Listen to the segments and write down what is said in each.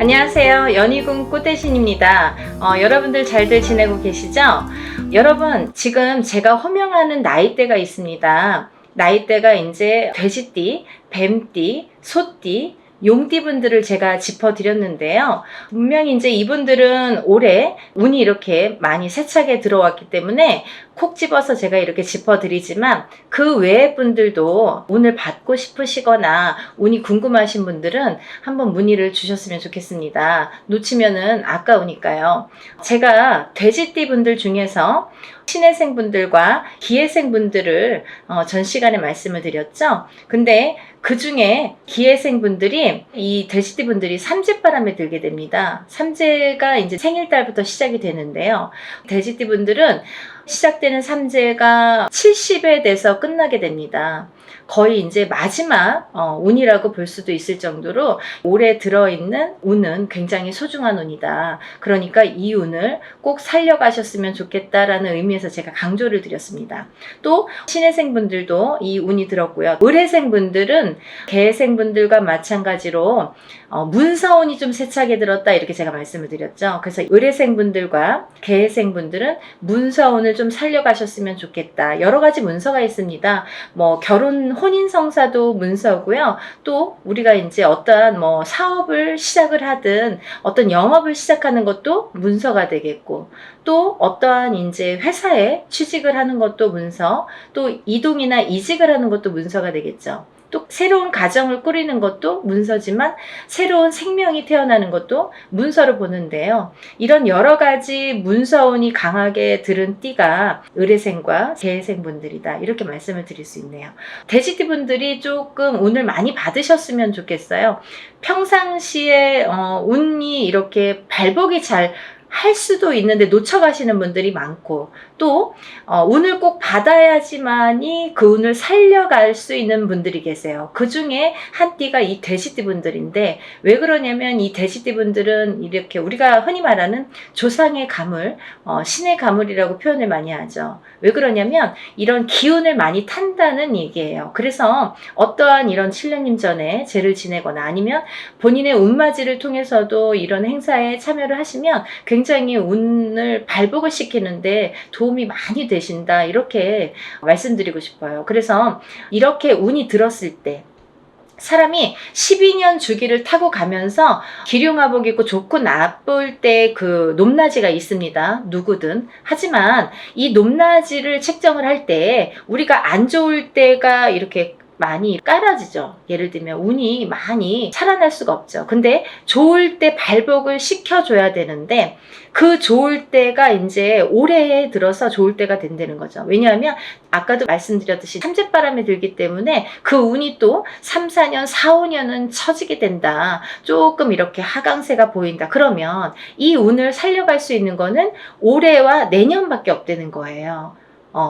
안녕하세요. 연희군 꽃대신입니다. 여러분들 잘들 지내고 계시죠? 여러분, 지금 제가 호명하는 나이대가 있습니다. 나이대가 이제 돼지띠, 뱀띠, 소띠, 용띠 분들을 제가 짚어드렸는데요. 분명히 이제 이분들은 올해 운이 이렇게 많이 세차게 들어왔기 때문에 콕 집어서 제가 이렇게 짚어드리지만 그 외의 분들도 운을 받고 싶으시거나 운이 궁금하신 분들은 한번 문의를 주셨으면 좋겠습니다. 놓치면은 아까우니까요. 제가 돼지띠 분들 중에서 신해생 분들과 기해생 분들을 전 시간에 말씀을 드렸죠. 근데 그 중에 기해생 분들이 이 돼지띠 분들이 삼재바람에 들게 됩니다. 삼재가 이제 생일달부터 시작이 되는데요. 돼지띠 분들은 시작되는 삼재가 70에 돼서 끝나게 됩니다. 거의 이제 마지막 운이라고 볼 수도 있을 정도로 올해 들어있는 운은 굉장히 소중한 운이다. 그러니까 이 운을 꼭 살려가셨으면 좋겠다라는 의미에서 제가 강조를 드렸습니다. 또 신해생 분들도 이 운이 들었고요. 을해생 분들은 개해생 분들과 마찬가지로 문서운이 좀 세차게 들었다 이렇게 제가 말씀을 드렸죠. 그래서 을해생 분들과 개해생 분들은 문서운을 좀 살려가셨으면 좋겠다. 여러 가지 문서가 있습니다. 뭐 결혼 혼인성사도 문서고요. 또 우리가 이제 어떠한 뭐 사업을 시작을 하든 어떤 영업을 시작하는 것도 문서가 되겠고, 또 어떠한 이제 회사에 취직을 하는 것도 문서, 또 이동이나 이직을 하는 것도 문서가 되겠죠. 또 새로운 가정을 꾸리는 것도 문서지만 새로운 생명이 태어나는 것도 문서로 보는데요. 이런 여러 가지 문서운이 강하게 들은 띠가 을해생과 개해생 분들이다. 이렇게 말씀을 드릴 수 있네요. 돼지띠 분들이 조금 운을 많이 받으셨으면 좋겠어요. 평상시에 운이 이렇게 발복이 잘 할 수도 있는데 놓쳐가시는 분들이 많고, 또 운을 꼭 받아야지만이 그 운을 살려갈 수 있는 분들이 계세요. 그 중에 한 띠가 이 돼지띠 분들인데, 왜 그러냐면 이 돼지띠 분들은 이렇게 우리가 흔히 말하는 조상의 가물, 신의 가물이라고 표현을 많이 하죠. 왜 그러냐면 이런 기운을 많이 탄다는 얘기예요. 그래서 어떠한 이런 7년님 전에 제를 지내거나 아니면 본인의 운맞이를 통해서도 이런 행사에 참여를 하시면 굉장히 운을 발복을 시키는데 도움이 많이 되신다, 이렇게 말씀드리고 싶어요. 그래서 이렇게 운이 들었을 때 사람이 12년 주기를 타고 가면서 기륭화복 입고 좋고 나쁠 때 그 높낮이가 있습니다. 누구든. 하지만 이 높낮이를 책정을 할 때 우리가 안 좋을 때가 이렇게 많이 깔아지죠. 예를 들면 운이 많이 살아날 수가 없죠. 근데 좋을 때 발복을 시켜줘야 되는데 그 좋을 때가 이제 올해에 들어서 좋을 때가 된다는 거죠. 왜냐하면 아까도 말씀드렸듯이 삼재바람이 들기 때문에 그 운이 또 3, 4년, 4, 5년은 처지게 된다. 조금 이렇게 하강세가 보인다. 그러면 이 운을 살려갈 수 있는 거는 올해와 내년밖에 없다는 거예요.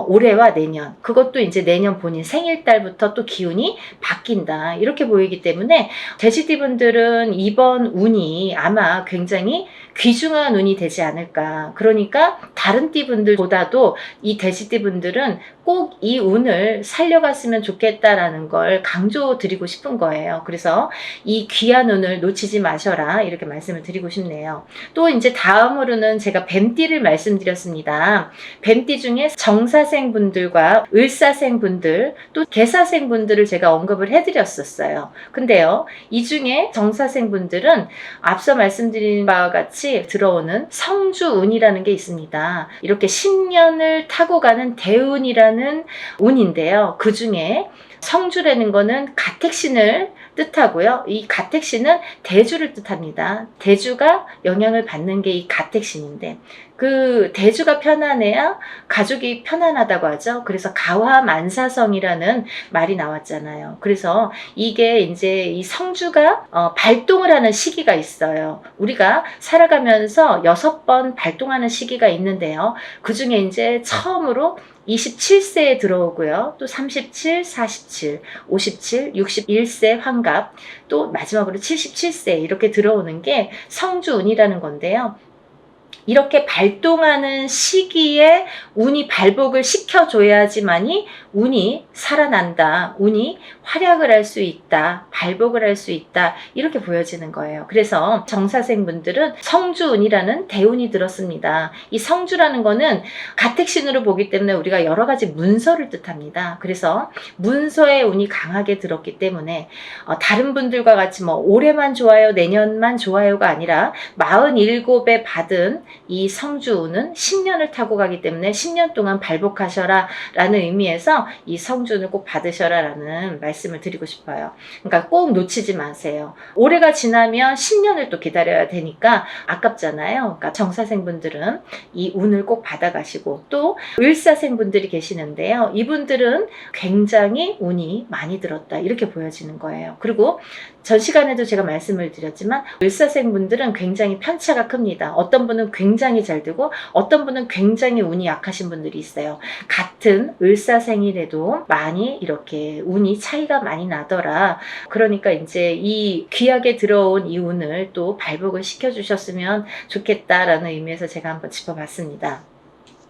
올해와 내년, 그것도 이제 내년 본인 생일달부터 또 기운이 바뀐다, 이렇게 보이기 때문에 돼지띠 분들은 이번 운이 아마 굉장히 귀중한 운이 되지 않을까. 그러니까 다른 띠 분들보다도 이 돼지띠 분들은 꼭 이 운을 살려갔으면 좋겠다라는 걸 강조드리고 싶은 거예요. 그래서 이 귀한 운을 놓치지 마셔라, 이렇게 말씀을 드리고 싶네요. 또 이제 다음으로는 제가 뱀띠를 말씀드렸습니다. 뱀띠 중에 정사생 분들과 을사생 분들, 또 개사생 분들을 제가 언급을 해드렸었어요. 근데요, 이 중에 정사생 분들은 앞서 말씀드린 바와 같이 들어오는 성주운이라는 게 있습니다. 이렇게 10년을 타고 가는 대운이라는 운인데요. 그 중에 성주라는 거는 가택신을 뜻하고요. 이 가택신은 대주를 뜻합니다. 대주가 영향을 받는 게 이 가택신인데, 그 대주가 편안해야 가족이 편안하다고 하죠. 그래서 가화만사성이라는 말이 나왔잖아요. 그래서 이게 이제 이 성주가 발동을 하는 시기가 있어요. 우리가 살아가면서 6번 발동하는 시기가 있는데요. 그 중에 이제 처음으로 27세에 들어오고요. 또 37, 47, 57, 61세 환갑, 또 마지막으로 77세 이렇게 들어오는 게 성주운이라는 건데요. 이렇게 발동하는 시기에 운이 발복을 시켜줘야지만이 운이 살아난다. 운이 활약을 할 수 있다. 발복을 할 수 있다. 이렇게 보여지는 거예요. 그래서 정사생분들은 성주운이라는 대운이 들었습니다. 이 성주라는 거는 가택신으로 보기 때문에 우리가 여러 가지 문서를 뜻합니다. 그래서 문서의 운이 강하게 들었기 때문에 다른 분들과 같이 뭐 올해만 좋아요, 내년만 좋아요가 아니라 47에 받은 이 성주운은 10년을 타고 가기 때문에 10년 동안 발복하셔라 라는 의미에서 이 성주운을 꼭 받으셔라 라는 말씀을 드리고 싶어요. 그러니까 꼭 놓치지 마세요. 올해가 지나면 10년을 또 기다려야 되니까 아깝잖아요. 그러니까 정사생분들은 이 운을 꼭 받아가시고, 또 을사생분들이 계시는데요. 이분들은 굉장히 운이 많이 들었다 이렇게 보여지는 거예요. 그리고 전 시간에도 제가 말씀을 드렸지만 을사생분들은 굉장히 편차가 큽니다. 어떤 분은 굉장히 잘 되고 어떤 분은 굉장히 운이 약하신 분들이 있어요. 같은 을사생이라도 많이 이렇게 운이 차이가 많이 나더라. 그러니까 이제 이 귀하게 들어온 이 운을 또 발복을 시켜주셨으면 좋겠다라는 의미에서 제가 한번 짚어봤습니다.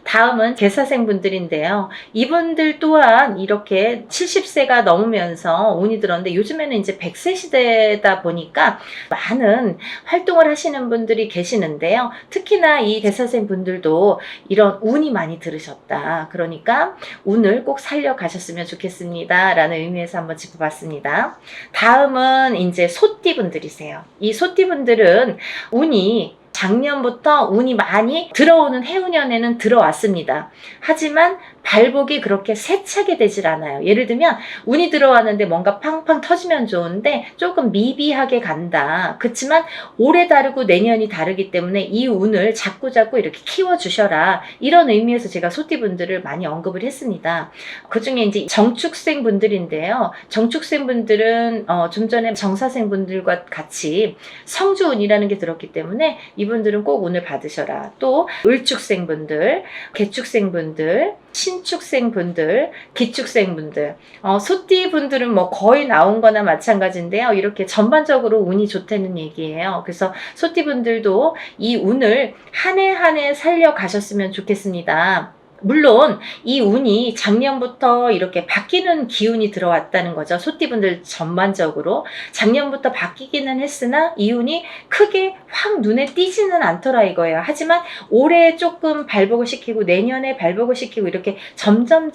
다음은 개사생분들인데요. 이분들 또한 이렇게 70세가 넘으면서 운이 들었는데, 요즘에는 이제 100세 시대다 보니까 많은 활동을 하시는 분들이 계시는데요. 특히나 이 개사생분들도 이런 운이 많이 들으셨다. 그러니까 운을 꼭 살려가셨으면 좋겠습니다 라는 의미에서 한번 짚어봤습니다. 다음은 이제 소띠분들이세요. 이 소띠분들은 운이 작년부터 운이 많이 들어오는 해운년에는 들어왔습니다. 하지만 발복이 그렇게 세차게 되질 않아요. 예를 들면 운이 들어왔는데 뭔가 팡팡 터지면 좋은데 조금 미비하게 간다. 그렇지만 올해 다르고 내년이 다르기 때문에 이 운을 자꾸자꾸 이렇게 키워주셔라. 이런 의미에서 제가 소띠분들을 많이 언급을 했습니다. 그 중에 이제 정축생 분들인데요. 정축생 분들은 좀 전에 정사생 분들과 같이 성주운이라는 게 들었기 때문에 이분들은 꼭 운을 받으셔라. 또 을축생 분들, 개축생 분들, 신축생 분들, 기축생 분들, 소띠 분들은 뭐 거의 나온 거나 마찬가지인데요. 이렇게 전반적으로 운이 좋다는 얘기예요. 그래서 소띠 분들도 이 운을 한 해 한 해 살려 가셨으면 좋겠습니다. 물론 이 운이 작년부터 이렇게 바뀌는 기운이 들어왔다는 거죠. 소띠분들 전반적으로 작년부터 바뀌기는 했으나 이 운이 크게 확 눈에 띄지는 않더라 이거예요. 하지만 올해 조금 발복을 시키고 내년에 발복을 시키고 이렇게 점점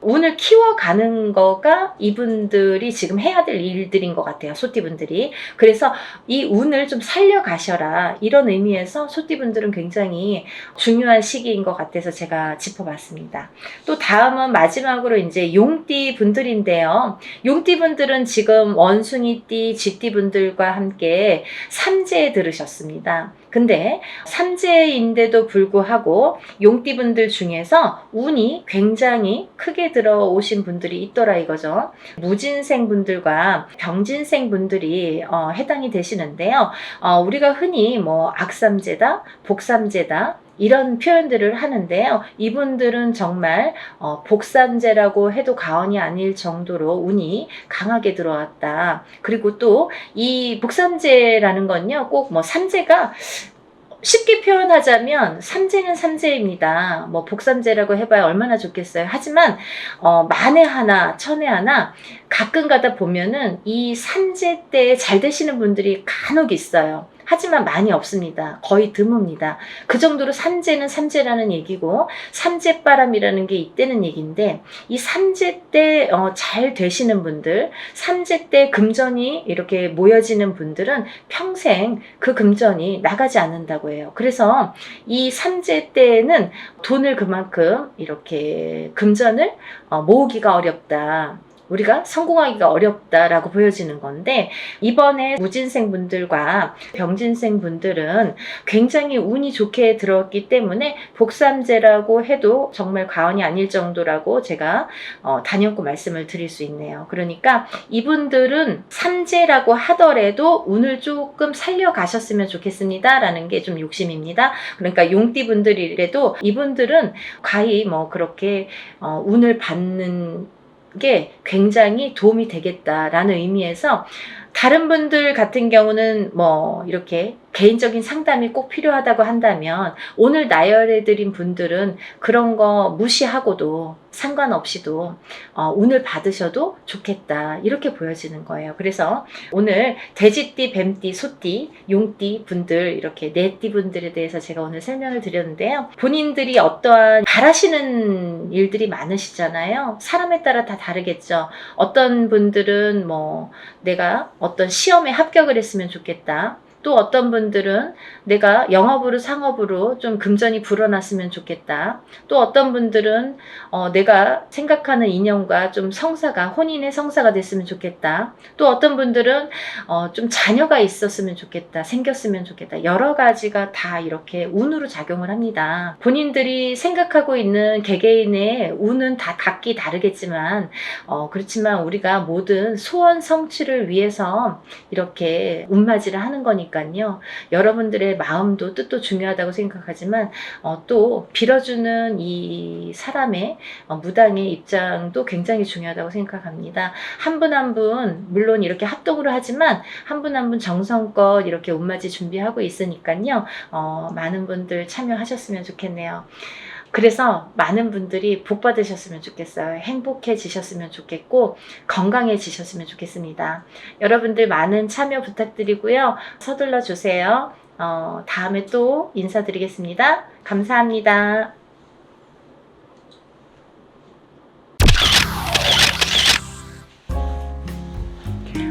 운을 키워가는 거가 이분들이 지금 해야 될 일들인 것 같아요. 소띠분들이. 그래서 이 운을 좀 살려가셔라 이런 의미에서 소띠분들은 굉장히 중요한 시기인 것 같아서 제가 짚어봤습니다. 또 다음은 마지막으로 이제 용띠 분들인데요. 용띠 분들은 지금 원숭이띠, 쥐띠 분들과 함께 삼재에 들으셨습니다. 근데 삼재인데도 불구하고 용띠 분들 중에서 운이 굉장히 크게 들어오신 분들이 있더라 이거죠. 무진생 분들과 병진생 분들이 해당이 되시는데요. 우리가 흔히 뭐 악삼재다, 복삼재다 이런 표현들을 하는데요. 이분들은 정말 복삼재라고 해도 과언이 아닐 정도로 운이 강하게 들어왔다. 그리고 또 이 복삼재라는 건요, 꼭 뭐 삼재가 쉽게 표현하자면 삼재는 삼재입니다. 뭐 복삼재라고 해봐야 얼마나 좋겠어요. 하지만 만에 하나, 천에 하나 가끔 가다 보면은 이 삼재 때 잘 되시는 분들이 간혹 있어요. 하지만 많이 없습니다. 거의 드뭅니다. 그 정도로 삼재는 삼재라는 얘기고 삼재바람이라는 게 있다는 얘기인데, 이 삼재 때 잘 되시는 분들, 삼재 때 금전이 이렇게 모여지는 분들은 평생 그 금전이 나가지 않는다고 해요. 그래서 이 삼재 때는 돈을 그만큼 이렇게 금전을 모으기가 어렵다. 우리가 성공하기가 어렵다라고 보여지는 건데, 이번에 무진생 분들과 병진생 분들은 굉장히 운이 좋게 들었기 때문에 복삼재라고 해도 정말 과언이 아닐 정도라고 제가 단연코 말씀을 드릴 수 있네요. 그러니까 이분들은 삼재라고 하더라도 운을 조금 살려가셨으면 좋겠습니다 라는 게 좀 욕심입니다. 그러니까 용띠 분들이라도 이분들은 과히 뭐 그렇게 운을 받는 게 굉장히 도움이 되겠다라는 의미에서 다른 분들 같은 경우는 뭐 이렇게 개인적인 상담이 꼭 필요하다고 한다면 오늘 나열해드린 분들은 그런 거 무시하고도 상관없이도 운을 받으셔도 좋겠다 이렇게 보여지는 거예요. 그래서 오늘 돼지띠, 뱀띠, 소띠, 용띠 분들 이렇게 네 띠 분들에 대해서 제가 오늘 설명을 드렸는데요. 본인들이 어떠한 바라시는 일들이 많으시잖아요. 사람에 따라 다 다르겠죠. 어떤 분들은 뭐 내가 어떤 시험에 합격을 했으면 좋겠다. 또 어떤 분들은 내가 영업으로 상업으로 좀 금전이 불어났으면 좋겠다. 또 어떤 분들은 내가 생각하는 인연과 좀 성사가 혼인의 성사가 됐으면 좋겠다. 또 어떤 분들은 좀 자녀가 있었으면 좋겠다. 생겼으면 좋겠다. 여러 가지가 다 이렇게 운으로 작용을 합니다. 본인들이 생각하고 있는 개개인의 운은 다 각기 다르겠지만 그렇지만 우리가 모든 소원 성취를 위해서 이렇게 운맞이를 하는 거니까 여러분들의 마음도 뜻도 중요하다고 생각하지만 또 빌어주는 이 사람의 무당의 입장도 굉장히 중요하다고 생각합니다. 한 분 한 분 물론 이렇게 합동으로 하지만 한 분 한 분 정성껏 이렇게 운맞이 준비하고 있으니까요. 많은 분들 참여하셨으면 좋겠네요. 그래서 많은 분들이 복 받으셨으면 좋겠어요. 행복해지셨으면 좋겠고 건강해지셨으면 좋겠습니다. 여러분들 많은 참여 부탁드리고요. 서둘러 주세요. 다음에 또 인사드리겠습니다. 감사합니다.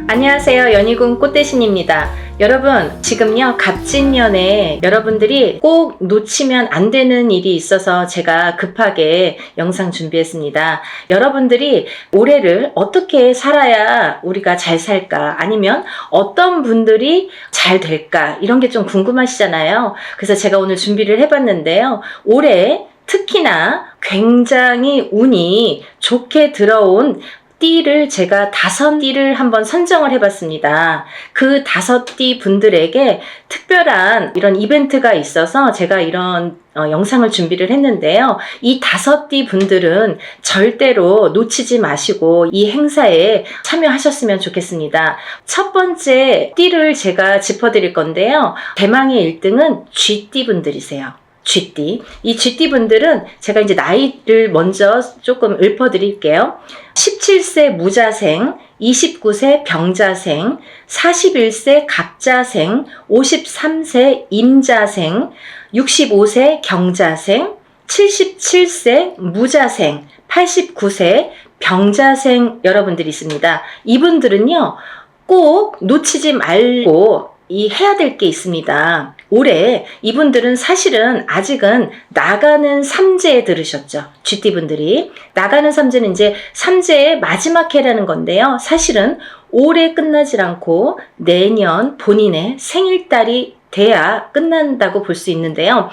안녕하세요. 연희궁 꽃대신입니다. 여러분 지금요 갑진년에 여러분들이 꼭 놓치면 안 되는 일이 있어서 제가 급하게 영상 준비했습니다. 여러분들이 올해를 어떻게 살아야 우리가 잘 살까, 아니면 어떤 분들이 잘 될까, 이런 게 좀 궁금하시잖아요. 그래서 제가 오늘 준비를 해봤는데요. 올해 특히나 굉장히 운이 좋게 들어온 띠를 제가 5띠를 한번 선정을 해봤습니다. 그 5띠 분들에게 특별한 이런 이벤트가 있어서 제가 이런 영상을 준비를 했는데요. 이 5띠 분들은 절대로 놓치지 마시고 이 행사에 참여하셨으면 좋겠습니다. 첫 번째 띠를 제가 짚어드릴 건데요. 대망의 1등은 쥐띠 분들이세요. 쥐띠. 이 쥐띠 분들은 제가 이제 나이를 먼저 조금 읊어드릴게요. 17세 무자생, 29세 병자생, 41세 갑자생, 53세 임자생, 65세 경자생, 77세 무자생, 89세 병자생 여러분들이 있습니다. 이분들은요, 꼭 놓치지 말고 해야 될 게 있습니다. 올해 이분들은 사실은 아직은 나가는 삼재에 들으셨죠. 쥐띠분들이. 나가는 삼재는 이제 삼재의 마지막 해라는 건데요. 사실은 올해 끝나질 않고 내년 본인의 생일달이 돼야 끝난다고 볼 수 있는데요.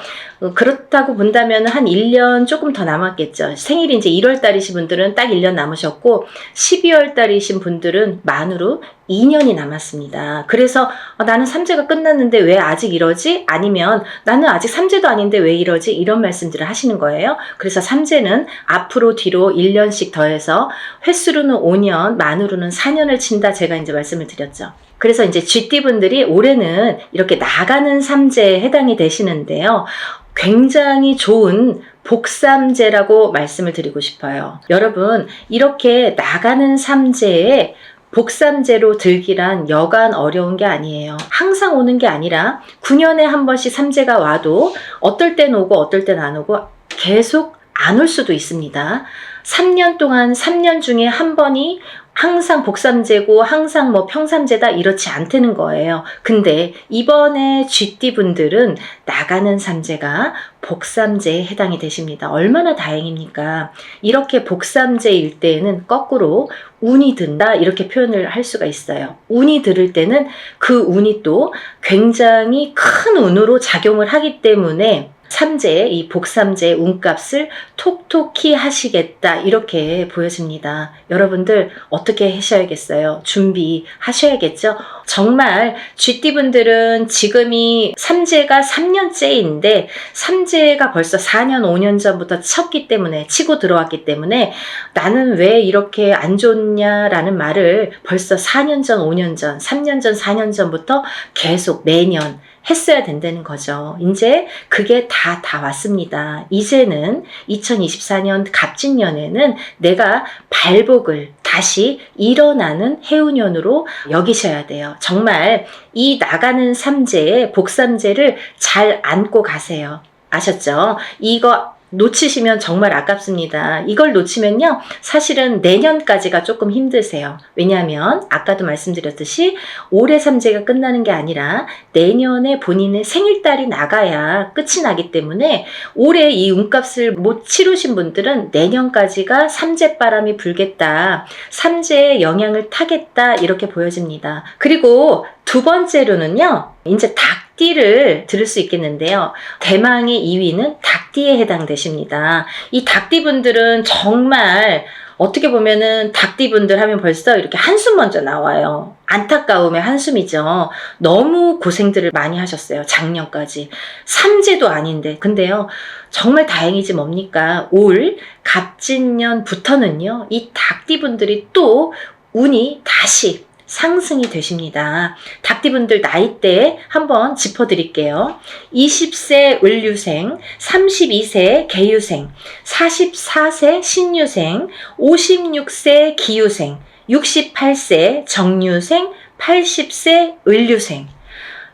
그렇다고 본다면 한 1년 조금 더 남았겠죠. 생일이 이제 1월 달이신 분들은 딱 1년 남으셨고 12월 달이신 분들은 만으로 2년이 남았습니다. 그래서 나는 삼재가 끝났는데 왜 아직 이러지? 아니면 나는 아직 삼재도 아닌데 왜 이러지? 이런 말씀들을 하시는 거예요. 그래서 삼재는 앞으로 뒤로 1년씩 더해서 횟수로는 5년, 만으로는 4년을 친다, 제가 이제 말씀을 드렸죠. 그래서 이제 쥐띠분들이 올해는 이렇게 나가는 삼재에 해당이 되시는데요. 굉장히 좋은 복삼재라고 말씀을 드리고 싶어요. 여러분, 이렇게 나가는 삼재에 복삼재로 들기란 여간 어려운 게 아니에요. 항상 오는 게 아니라 9년에 한 번씩 삼재가 와도 어떨 땐 오고 어떨 땐 안 오고 계속 안 올 수도 있습니다. 3년 동안 3년 중에 한 번이 항상 복삼재고 항상 뭐 평삼재다 이렇지 않다는 거예요. 근데 이번에 쥐띠 분들은 나가는 삼재가 복삼재에 해당이 되십니다. 얼마나 다행입니까? 이렇게 복삼재일 때에는 거꾸로 운이 든다 이렇게 표현을 할 수가 있어요. 운이 들을 때는 그 운이 또 굉장히 큰 운으로 작용을 하기 때문에 삼재, 이 복삼재 운값을 톡톡히 하시겠다 이렇게 보여집니다. 여러분들 어떻게 하셔야겠어요? 준비하셔야겠죠? 정말 쥐띠분들은 지금이 삼재가 3년째인데 삼재가 벌써 4년 5년 전부터 쳤기 때문에 치고 들어왔기 때문에 나는 왜 이렇게 안 좋냐라는 말을 벌써 4년 전 5년 전 3년 전 4년 전부터 계속 매년 했어야 된다는 거죠. 이제 그게 다 왔습니다. 이제는 2024년 갑진년에는 내가 발복을 다시 일어나는 해운년으로 여기셔야 돼요. 정말 이 나가는 삼재, 복삼재를 잘 안고 가세요. 아셨죠? 이거 놓치시면 정말 아깝습니다. 이걸 놓치면요, 사실은 내년까지가 조금 힘드세요. 왜냐하면 아까도 말씀드렸듯이 올해 삼재가 끝나는 게 아니라 내년에 본인의 생일달이 나가야 끝이 나기 때문에 올해 이 운값을 못 치르신 분들은 내년까지가 삼재바람이 불겠다, 삼재의 영향을 타겠다 이렇게 보여집니다. 그리고 두 번째로는요, 이제 닭띠를 들을 수 있겠는데요. 대망의 2위는 닭띠에 해당되십니다. 이 닭띠분들은 정말 어떻게 보면은 닭띠분들 하면 벌써 이렇게 한숨 먼저 나와요. 안타까움의 한숨이죠. 너무 고생들을 많이 하셨어요. 작년까지. 삼재도 아닌데. 근데요, 정말 다행이지 뭡니까? 올 갑진년부터는요, 이 닭띠분들이 또 운이 다시 상승이 되십니다. 닭띠분들 나이대 한번 짚어드릴게요. 20세 을류생, 32세 개유생, 44세 신유생, 56세 기유생, 68세 정유생, 80세 을류생.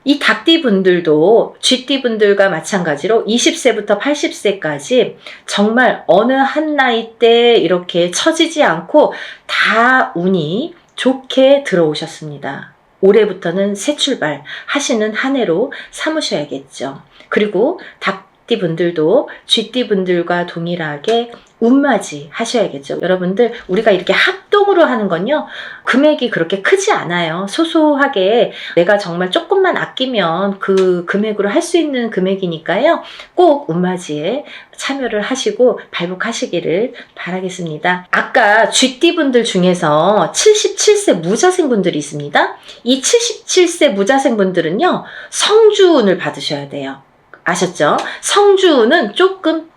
이 닭띠분들도 쥐띠분들과 마찬가지로 20세부터 80세까지 정말 어느 한 나이대 이렇게 처지지 않고 다 운이 좋게 들어오셨습니다. 올해부터는 새 출발 하시는 한 해로 삼으셔야겠죠. 그리고 닭띠분들도 쥐띠분들과 동일하게 운맞이 하셔야겠죠. 여러분들, 우리가 이렇게 합동으로 하는 건요, 금액이 그렇게 크지 않아요. 소소하게 내가 정말 조금만 아끼면 그 금액으로 할 수 있는 금액이니까요. 꼭 운맞이에 참여를 하시고 발복하시기를 바라겠습니다. 아까 쥐띠분들 중에서 77세 무자생분들이 있습니다. 이 77세 무자생분들은요, 성주운을 받으셔야 돼요. 아셨죠? 성주운은 조금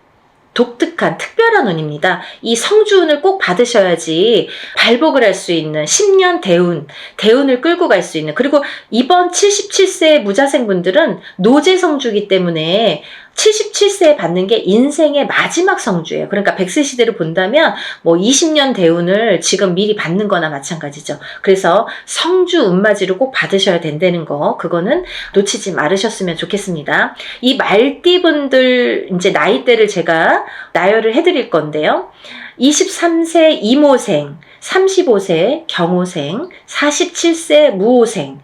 독특한 특별한 운입니다. 이 성주운을 꼭 받으셔야지 발복을 할 수 있는 10년 대운을 끌고 갈 수 있는, 그리고 이번 77세 무자생분들은 노제성주이기 때문에 77세에 받는 게 인생의 마지막 성주예요. 그러니까 100세 시대를 본다면 뭐 20년 대운을 지금 미리 받는 거나 마찬가지죠. 그래서 성주 운맞이를 꼭 받으셔야 된다는 거, 그거는 놓치지 말으셨으면 좋겠습니다. 이 말띠분들 이제 나이대를 제가 나열을 해드릴 건데요. 23세 이모생, 35세 경호생, 47세 무호생,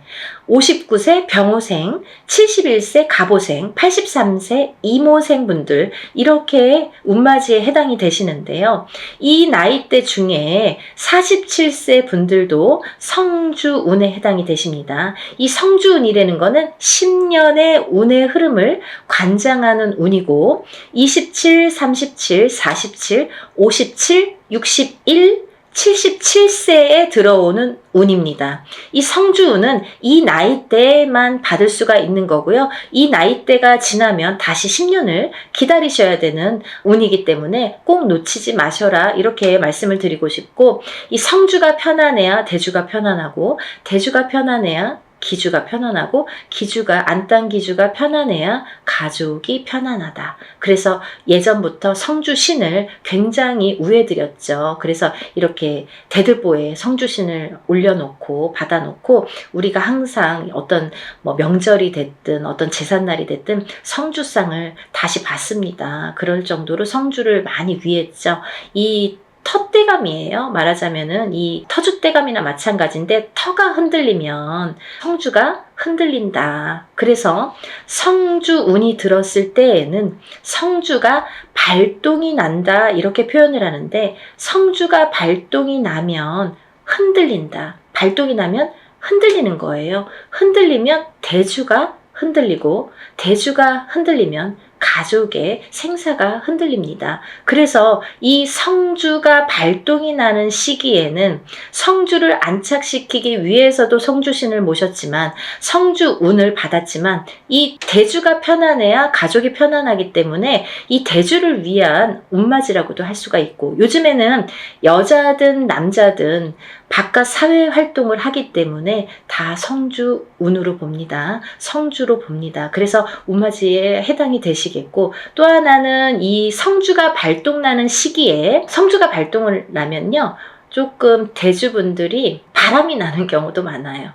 59세 병호생, 71세 갑호생, 83세 이모생 분들, 이렇게 운맞이에 해당이 되시는데요. 이 나이대 중에 47세 분들도 성주운에 해당이 되십니다. 이 성주운이라는 거는 10년의 운의 흐름을 관장하는 운이고, 27, 37, 47, 57, 61, 77세에 들어오는 운입니다. 이 성주운은 이 나이대만 받을 수가 있는 거고요. 이 나이대가 지나면 다시 10년을 기다리셔야 되는 운이기 때문에 꼭 놓치지 마셔라, 이렇게 말씀을 드리고 싶고, 이 성주가 편안해야 대주가 편안하고, 대주가 편안해야 기주가 편안하고, 기주가 안딴 기주가 편안해야 가족이 편안하다. 그래서 예전부터 성주신을 굉장히 우애드렸죠. 그래서 이렇게 대들보에 성주신을 올려놓고 받아놓고, 우리가 항상 어떤 뭐 명절이 됐든 어떤 제삿날이 됐든 성주상을 다시 받습니다. 그럴 정도로 성주를 많이 위했죠. 이 터대감이에요. 말하자면은 이 터줏대감이나 마찬가지인데, 터가 흔들리면 성주가 흔들린다. 그래서 성주운이 들었을 때에는 성주가 발동이 난다, 이렇게 표현을 하는데, 성주가 발동이 나면 흔들린다. 발동이 나면 흔들리는 거예요. 흔들리면 대주가 흔들리고, 대주가 흔들리면 가족의 생사가 흔들립니다. 그래서 이 성주가 발동이 나는 시기에는 성주를 안착시키기 위해서도 성주신을 모셨지만 성주 운을 받았지만 이 대주가 편안해야 가족이 편안하기 때문에 이 대주를 위한 운맞이라고도 할 수가 있고, 요즘에는 여자든 남자든 바깥 사회 활동을 하기 때문에 다 성주 운으로 봅니다. 성주로 봅니다. 그래서 운맞이에 해당이 되시겠고, 또 하나는 이 성주가 발동나는 시기에, 성주가 발동을 나면요 조금 대주분들이 바람이 나는 경우도 많아요.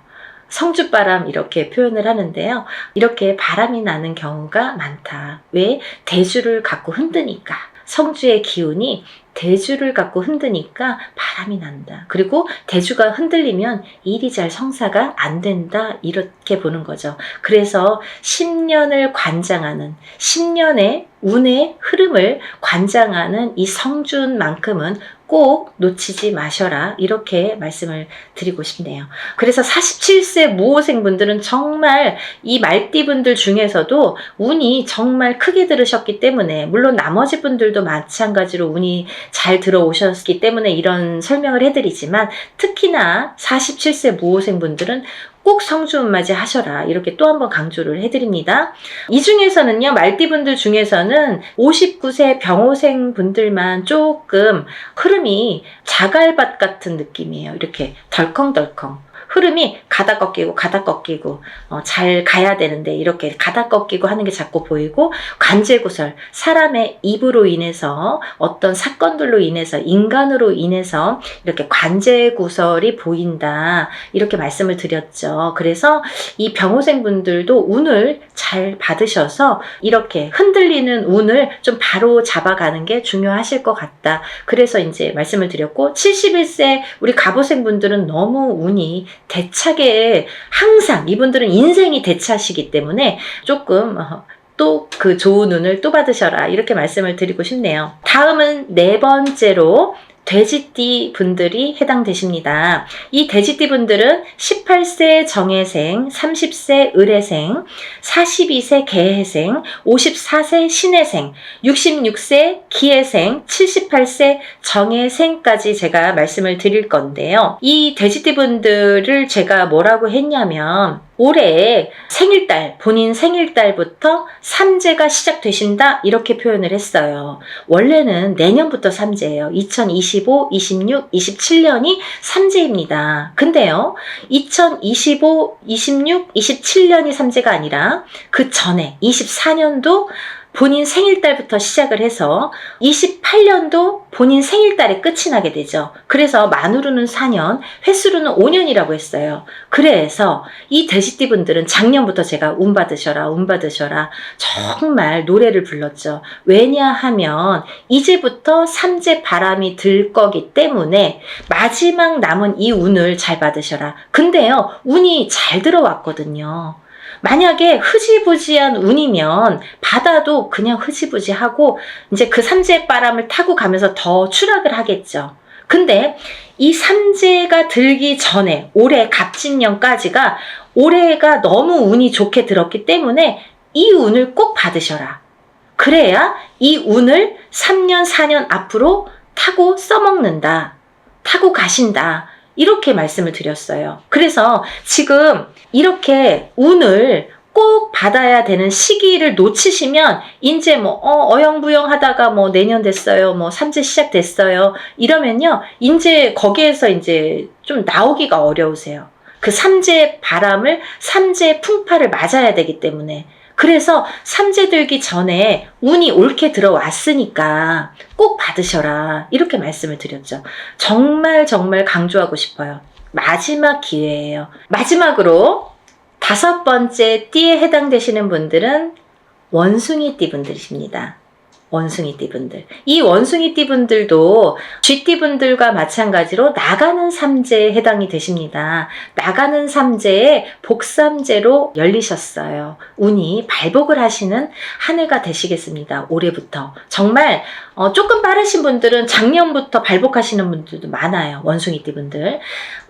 성주바람 이렇게 표현을 하는데요. 이렇게 바람이 나는 경우가 많다. 왜? 대주를 갖고 흔드니까. 성주의 기운이 대주를 갖고 흔드니까 바람이 난다. 그리고 대주가 흔들리면 일이 잘 성사가 안 된다. 이렇게 보는 거죠. 그래서 10년을 관장하는, 10년의 운의 흐름을 관장하는 이 성준만큼은 꼭 놓치지 마셔라, 이렇게 말씀을 드리고 싶네요. 그래서 47세 무호생분들은 정말 이 말띠분들 중에서도 운이 정말 크게 들으셨기 때문에, 물론 나머지 분들도 마찬가지로 운이 잘 들어오셨기 때문에 이런 설명을 해드리지만, 특히나 47세 무호생분들은 꼭 성주운맞이 하셔라, 이렇게 또 한 번 강조를 해드립니다. 이 중에서는요, 말띠분들 중에서는 59세 병호생 분들만 조금 흐름이 자갈밭 같은 느낌이에요. 이렇게 덜컹덜컹 흐름이 가다 꺾이고 가다 꺾이고, 잘 가야 되는데 이렇게 가다 꺾이고 하는 게 자꾸 보이고, 관제구설, 사람의 입으로 인해서 어떤 사건들로 인해서, 인간으로 인해서 이렇게 관제구설이 보인다, 이렇게 말씀을 드렸죠. 그래서 이 병호생 분들도 운을 잘 받으셔서 이렇게 흔들리는 운을 좀 바로 잡아가는 게 중요하실 것 같다. 그래서 이제 말씀을 드렸고, 71세 우리 갑오생 분들은 너무 운이 대차게, 항상 이분들은 인생이 대차시기 때문에 조금 또 그 좋은 운을 또 받으셔라, 이렇게 말씀을 드리고 싶네요. 다음은 네 번째로 돼지띠 분들이 해당되십니다. 이 돼지띠 분들은 18세 정해생, 30세 을해생, 42세 개해생, 54세 신해생, 66세 기해생, 78세 정해생까지 제가 말씀을 드릴 건데요. 이 돼지띠 분들을 제가 뭐라고 했냐면, 올해 생일달, 본인 생일달부터 삼재가 시작되신다, 이렇게 표현을 했어요. 원래는 내년부터 삼재예요. 2025, 26, 27년이 삼재입니다. 근데요, 2025, 26, 27년이 삼재가 아니라 그 전에 24년도 본인 생일달부터 시작을 해서 28년도 본인 생일달에 끝이 나게 되죠. 그래서 만으로는 4년, 횟수로는 5년이라고 했어요. 그래서 이 돼지띠 분들은 작년부터 제가 운 받으셔라, 운 받으셔라 정말 노래를 불렀죠. 왜냐하면 이제부터 삼재 바람이 들 거기 때문에 마지막 남은 이 운을 잘 받으셔라. 근데요, 운이 잘 들어왔거든요. 만약에 흐지부지한 운이면 받아도 그냥 흐지부지하고 이제 그 삼재 바람을 타고 가면서 더 추락을 하겠죠. 근데 이 삼재가 들기 전에, 올해 갑진년까지가 올해가 너무 운이 좋게 들었기 때문에 이 운을 꼭 받으셔라. 그래야 이 운을 3년, 4년 앞으로 타고 써먹는다, 타고 가신다, 이렇게 말씀을 드렸어요. 그래서 지금 이렇게 운을 꼭 받아야 되는 시기를 놓치시면 이제 뭐 어영부영 하다가 뭐 내년 됐어요, 뭐 삼재 시작됐어요, 이러면요 이제 거기에서 이제 좀 나오기가 어려우세요. 그 삼재 바람을, 삼재 풍파를 맞아야 되기 때문에. 그래서 삼재 들기 전에 운이 옳게 들어왔으니까 꼭 받으셔라, 이렇게 말씀을 드렸죠. 정말 정말 강조하고 싶어요. 마지막 기회예요. 마지막으로 5번째 띠에 해당되시는 분들은 원숭이띠 분들이십니다. 원숭이띠 분들. 이 원숭이띠 분들도 쥐띠 분들과 마찬가지로 나가는 삼재에 해당이 되십니다. 나가는 삼재에 복삼재로 열리셨어요. 운이 발복을 하시는 한 해가 되시겠습니다. 올해부터. 정말 조금 빠르신 분들은 작년부터 발복하시는 분들도 많아요. 원숭이띠 분들.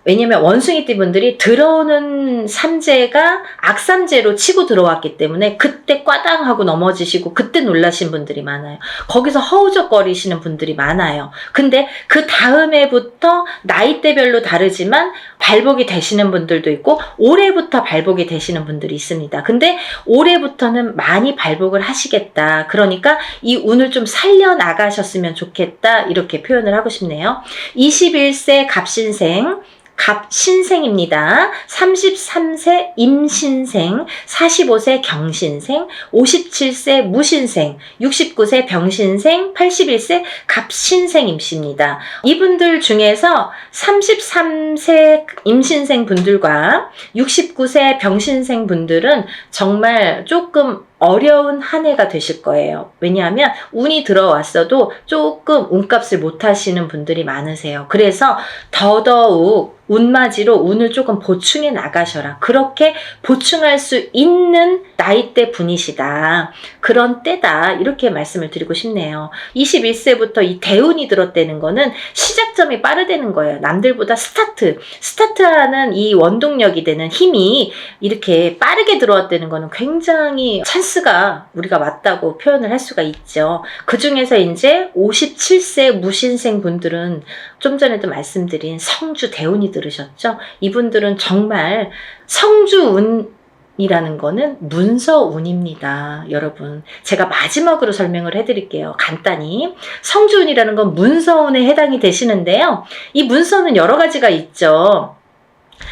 왜냐면 원숭이띠 분들이 들어오는 삼재가 악삼재로 치고 들어왔기 때문에 그때 꽈당하고 넘어지시고 그때 놀라신 분들이 많아요. 거기서 허우적거리시는 분들이 많아요. 근데 그 다음 해부터 나이대별로 다르지만 발복이 되시는 분들도 있고 올해부터 발복이 되시는 분들이 있습니다. 근데 올해부터는 많이 발복을 하시겠다. 그러니까 이 운을 좀 살려나가셨으면 좋겠다. 이렇게 표현을 하고 싶네요. 21세 갑신생, 갑신생입니다. 33세 임신생, 45세 경신생, 57세 무신생, 69세 병신생, 81세 갑신생임씨입니다. 이분들 중에서 33세 임신생 분들과 69세 병신생 분들은 정말 조금 어려운 한 해가 되실 거예요. 왜냐하면 운이 들어왔어도 조금 운값을 못 하시는 분들이 많으세요. 그래서 더더욱 운맞이로 운을 조금 보충해 나가셔라. 그렇게 보충할 수 있는 나이대 분이시다. 그런 때다. 이렇게 말씀을 드리고 싶네요. 21세부터 이 대운이 들었다는 거는 시작점이 빠르다는 거예요. 남들보다 스타트하는 이 원동력이 되는 힘이 이렇게 빠르게 들어왔다는 거는 굉장히 찬스가 우리가 맞다고 표현을 할 수가 있죠. 그 중에서 이제 57세 무신생 분들은 좀 전에도 말씀드린 성주 대운이 들으셨죠? 이분들은 정말 성주운이라는 거는 문서운입니다. 여러분, 제가 마지막으로 설명을 해드릴게요. 간단히. 성주운이라는 건 문서운에 해당이 되시는데요. 이 문서는 여러 가지가 있죠.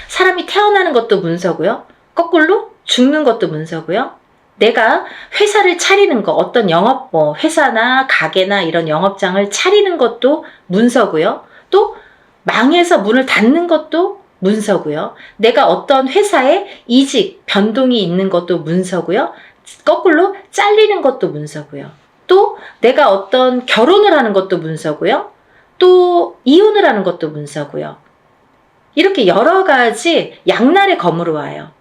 사람이 태어나는 것도 문서고요. 거꾸로 죽는 것도 문서고요. 내가 회사를 차리는 거, 어떤 영업, 회사나 가게나 이런 영업장을 차리는 것도 문서고요. 또 망해서 문을 닫는 것도 문서고요. 내가 어떤 회사에 이직, 변동이 있는 것도 문서고요. 거꾸로 잘리는 것도 문서고요. 또 내가 어떤 결혼을 하는 것도 문서고요. 또 이혼을 하는 것도 문서고요. 이렇게 여러 가지 양날의 검으로 와요.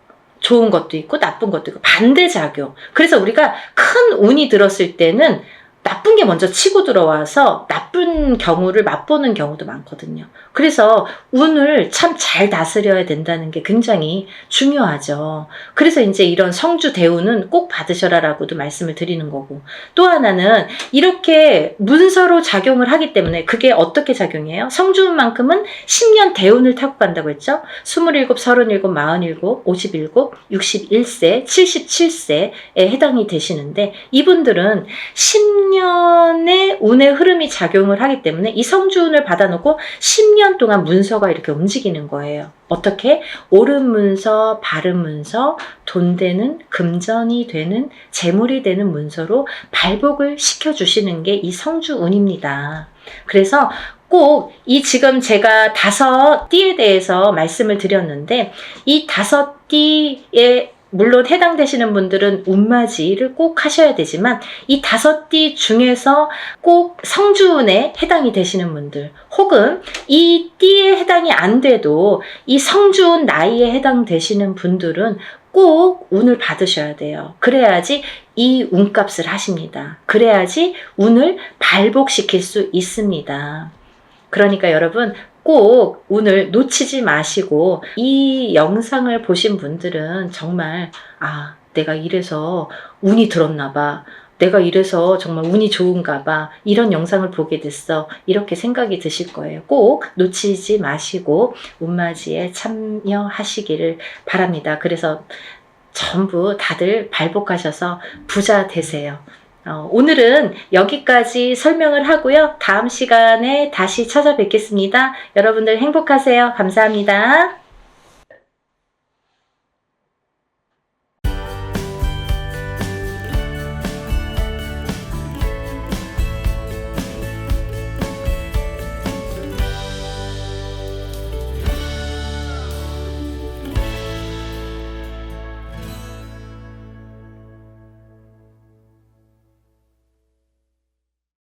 좋은 것도 있고 나쁜 것도 있고 반대작용. 그래서 우리가 큰 운이 들었을 때는 나쁜 게 먼저 치고 들어와서 나쁜 경우를 맛보는 경우도 많거든요. 그래서 운을 참 잘 다스려야 된다는 게 굉장히 중요하죠. 그래서 이제 이런 성주 대운은 꼭 받으셔라라고도 말씀을 드리는 거고, 또 하나는 이렇게 문서로 작용을 하기 때문에 그게 어떻게 작용해요? 성주운만큼은 10년 대운을 타고 간다고 했죠. 27, 37, 47, 57, 61세, 77세에 해당이 되시는데 이분들은 10년의 운의 흐름이 작용을 하기 때문에 이 성주운을 받아놓고 10년 동안 문서가 이렇게 움직이는 거예요. 어떻게? 옳은 문서, 바른 문서, 돈 되는, 금전이 되는, 재물이 되는 문서로 발복을 시켜주시는 게 이 성주운입니다. 그래서 꼭 이 지금 제가 5띠에 대해서 말씀을 드렸는데 이 5띠의 물론 해당되시는 분들은 운맞이를 꼭 하셔야 되지만 이 5띠 중에서 꼭 성주운에 해당이 되시는 분들 혹은 이 띠에 해당이 안 돼도 이 성주운 나이에 해당되시는 분들은 꼭 운을 받으셔야 돼요. 그래야지 이 운값을 하십니다. 그래야지 운을 발복시킬 수 있습니다. 그러니까 여러분 꼭 운을 놓치지 마시고 이 영상을 보신 분들은 정말 내가 이래서 운이 들었나 봐. 내가 이래서 정말 운이 좋은가 봐. 이런 영상을 보게 됐어. 이렇게 생각이 드실 거예요. 꼭 놓치지 마시고 운맞이에 참여하시기를 바랍니다. 그래서 전부 다들 발복하셔서 부자 되세요. 오늘은 여기까지 설명을 하고요. 다음 시간에 다시 찾아뵙겠습니다. 여러분들 행복하세요. 감사합니다.